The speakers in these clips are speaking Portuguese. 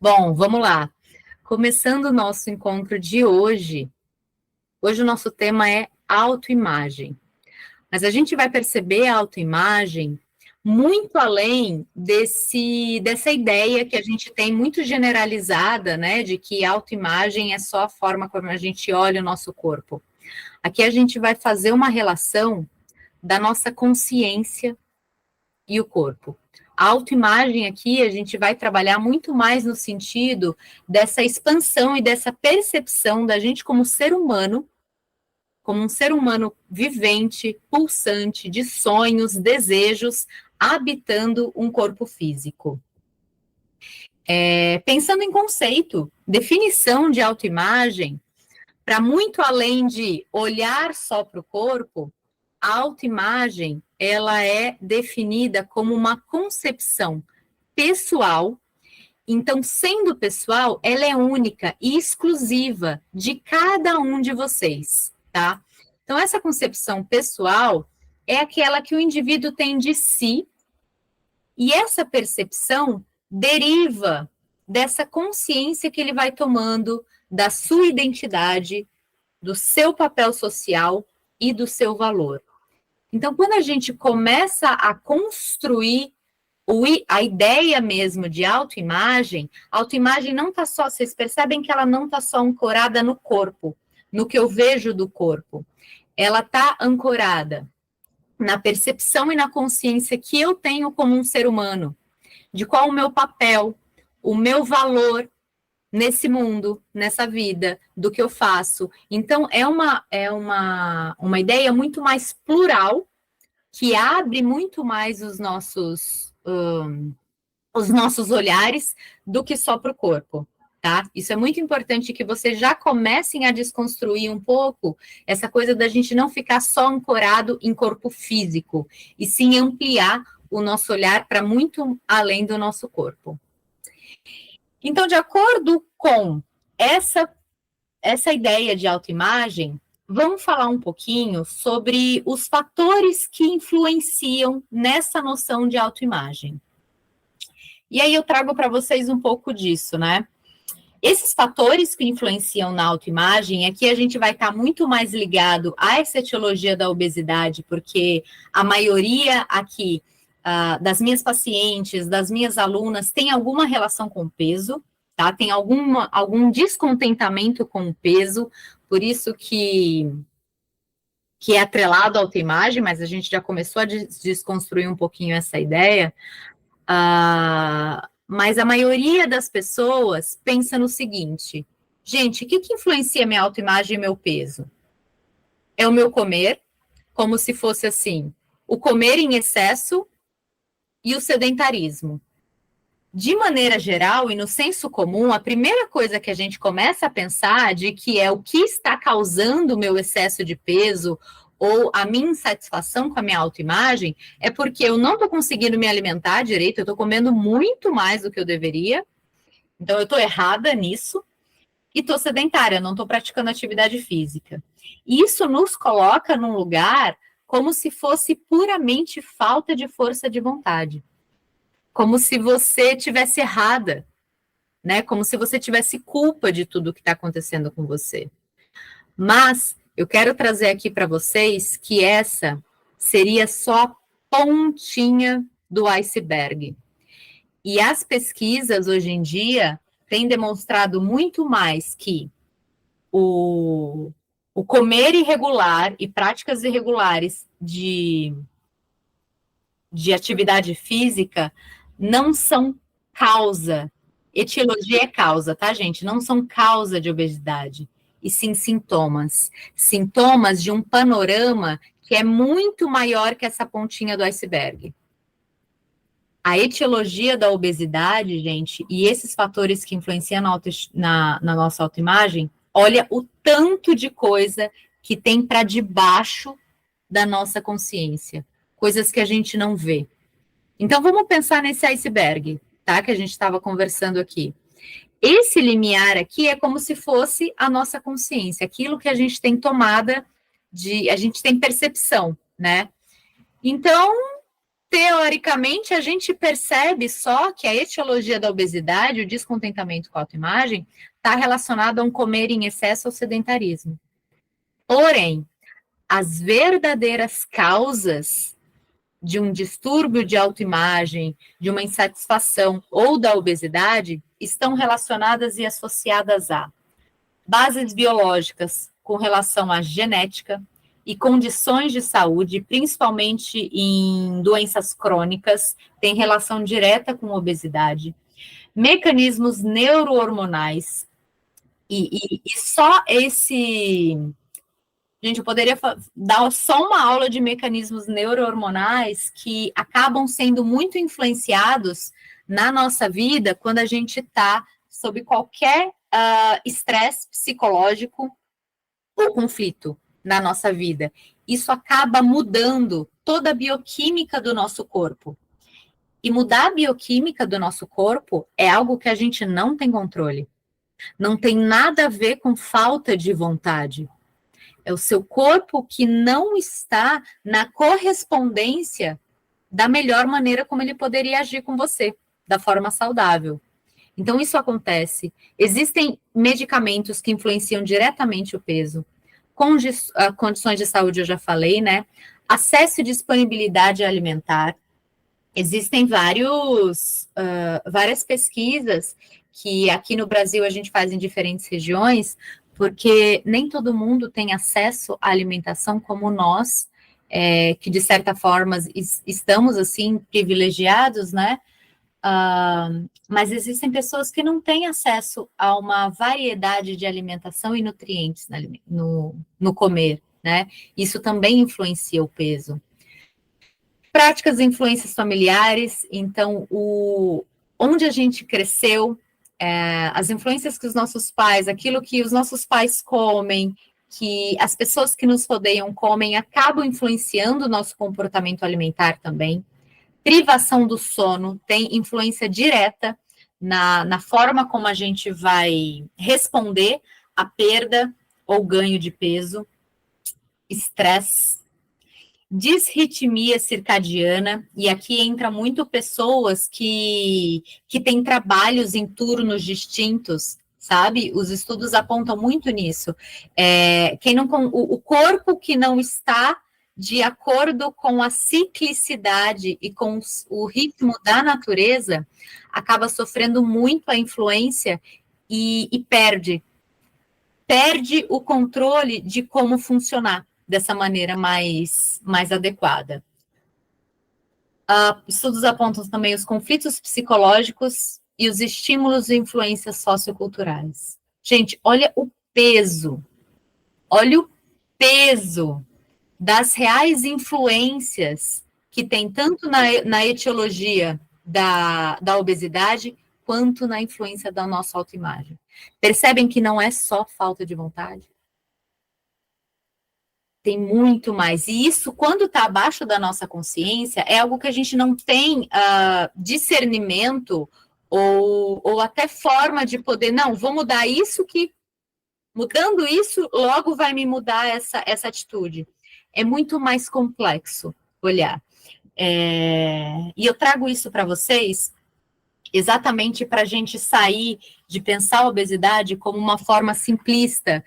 Bom, vamos lá. Começando o nosso encontro de hoje. Hoje o nosso tema é autoimagem. Mas a gente vai perceber a autoimagem muito além dessa ideia que a gente tem muito generalizada, né, de que autoimagem é só a forma como a gente olha o nosso corpo. Aqui a gente vai fazer uma relação da nossa consciência e o corpo. A autoimagem aqui a gente vai trabalhar muito mais no sentido dessa expansão e dessa percepção da gente como um ser humano vivente, pulsante, de sonhos, desejos, habitando um corpo físico. Pensando em conceito, definição de autoimagem, para muito além de olhar só para o corpo, a autoimagem ela é definida como uma concepção pessoal. Então, sendo pessoal, ela é única e exclusiva de cada um de vocês, tá? Então, essa concepção pessoal é aquela que o indivíduo tem de si, e essa percepção deriva dessa consciência que ele vai tomando da sua identidade, do seu papel social e do seu valor. Então, quando a gente começa a construir a ideia mesmo de autoimagem não está só, vocês percebem que ela não está só ancorada no corpo, no que eu vejo do corpo. Ela está ancorada na percepção e na consciência que eu tenho como um ser humano, de qual o meu papel, o meu valor nesse mundo, nessa vida, do que eu faço. Então, é uma ideia muito mais plural, que abre muito mais os nossos olhares do que só para o corpo, tá? Isso é muito importante que vocês já comecem a desconstruir um pouco essa coisa da gente não ficar só ancorado em corpo físico, e sim ampliar o nosso olhar para muito além do nosso corpo. Então, de acordo com essa ideia de autoimagem, vamos falar um pouquinho sobre os fatores que influenciam nessa noção de autoimagem. E aí eu trago para vocês um pouco disso, né? Esses fatores que influenciam na autoimagem, aqui a gente vai estar muito mais ligado a essa etiologia da obesidade, porque a maioria aqui das minhas pacientes, das minhas alunas, tem alguma relação com o peso, tá? Tem algum descontentamento com o peso, por isso que é atrelado à autoimagem, mas a gente já começou a desconstruir um pouquinho essa ideia. Mas a maioria das pessoas pensa no seguinte: gente, o que influencia minha autoimagem e meu peso? É o meu comer, como se fosse assim, o comer em excesso e o sedentarismo. De maneira geral e no senso comum, a primeira coisa que a gente começa a pensar de que é o que está causando o meu excesso de peso ou a minha insatisfação com a minha autoimagem é porque eu não estou conseguindo me alimentar direito, eu estou comendo muito mais do que eu deveria, então eu estou errada nisso, e estou sedentária, não estou praticando atividade física. Isso nos coloca num lugar como se fosse puramente falta de força de vontade. Como se você tivesse errada, né? Como se você tivesse culpa de tudo que está acontecendo com você. Mas eu quero trazer aqui para vocês que essa seria só a pontinha do iceberg. E as pesquisas hoje em dia têm demonstrado muito mais que o comer irregular e práticas irregulares de atividade física não são causa. Etiologia é causa, tá, gente? Não são causa de obesidade, e sim sintomas. Sintomas de um panorama que é muito maior que essa pontinha do iceberg. A etiologia da obesidade, gente, e esses fatores que influenciam na nossa autoimagem, olha o tanto de coisa que tem para debaixo da nossa consciência. Coisas que a gente não vê. Então, vamos pensar nesse iceberg, tá? Que a gente estava conversando aqui. Esse limiar aqui é como se fosse a nossa consciência, aquilo que a gente tem tomada a gente tem percepção, né? Então, teoricamente, a gente percebe só que a etiologia da obesidade, o descontentamento com a autoimagem, está relacionado a um comer em excesso ou sedentarismo. Porém, as verdadeiras causas de um distúrbio de autoimagem, de uma insatisfação ou da obesidade, estão relacionadas e associadas a bases biológicas com relação à genética e condições de saúde, principalmente em doenças crônicas, tem relação direta com obesidade, mecanismos neurohormonais, e só esse... Gente, eu poderia dar só uma aula de mecanismos neurohormonais que acabam sendo muito influenciados na nossa vida quando a gente está sob qualquer estresse psicológico ou conflito na nossa vida. Isso acaba mudando toda a bioquímica do nosso corpo. E mudar a bioquímica do nosso corpo é algo que a gente não tem controle. Não tem nada a ver com falta de vontade. É o seu corpo que não está na correspondência da melhor maneira como ele poderia agir com você, da forma saudável. Então, isso acontece. Existem medicamentos que influenciam diretamente o peso. Condições de saúde, eu já falei, né? Acesso e disponibilidade alimentar. Existem várias pesquisas que aqui no Brasil a gente faz em diferentes regiões, porque nem todo mundo tem acesso à alimentação como nós, que de certa forma estamos assim privilegiados, né? Mas existem pessoas que não têm acesso a uma variedade de alimentação e nutrientes no comer, né? Isso também influencia o peso. Práticas e influências familiares, então, onde a gente cresceu, as influências que os nossos pais, aquilo que os nossos pais comem, que as pessoas que nos rodeiam comem, acabam influenciando o nosso comportamento alimentar também. Privação do sono tem influência direta na forma como a gente vai responder à perda ou ganho de peso. Estresse. Disritmia circadiana, e aqui entra muito pessoas que têm trabalhos em turnos distintos, sabe? Os estudos apontam muito nisso. O corpo que não está de acordo com a ciclicidade e com o ritmo da natureza, acaba sofrendo muito a influência e perde o controle de como funcionar dessa maneira mais adequada. Estudos apontam também os conflitos psicológicos e os estímulos e influências socioculturais. Gente, olha o peso das reais influências que tem tanto na etiologia da obesidade, quanto na influência da nossa autoimagem. Percebem que não é só falta de vontade? Tem muito mais. E isso, quando está abaixo da nossa consciência, é algo que a gente não tem discernimento ou até forma de poder, não, vou mudar isso que, mudando isso, logo vai me mudar essa atitude. É muito mais complexo olhar. E eu trago isso para vocês exatamente para a gente sair de pensar a obesidade como uma forma simplista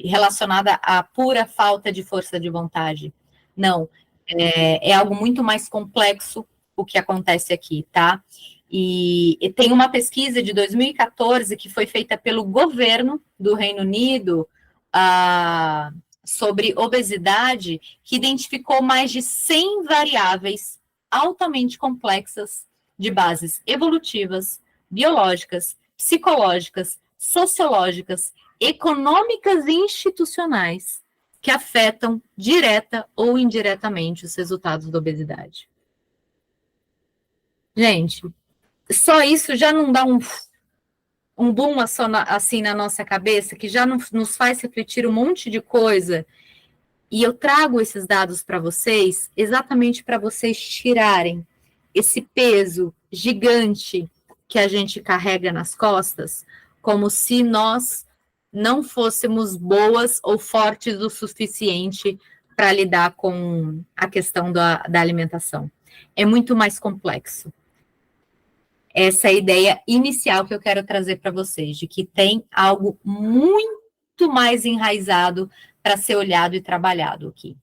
relacionada à pura falta de força de vontade. Não, é algo muito mais complexo o que acontece aqui, tá? E tem uma pesquisa de 2014 que foi feita pelo governo do Reino Unido sobre obesidade, que identificou mais de 100 variáveis altamente complexas de bases evolutivas, biológicas, psicológicas, sociológicas, econômicas e institucionais que afetam direta ou indiretamente os resultados da obesidade. Gente, só isso já não dá um boom assim na nossa cabeça, que já nos faz refletir um monte de coisa. E eu trago esses dados para vocês, exatamente para vocês tirarem esse peso gigante que a gente carrega nas costas, como se nós não fôssemos boas ou fortes o suficiente para lidar com a questão da alimentação. É muito mais complexo. Essa é a ideia inicial que eu quero trazer para vocês, de que tem algo muito mais enraizado para ser olhado e trabalhado aqui.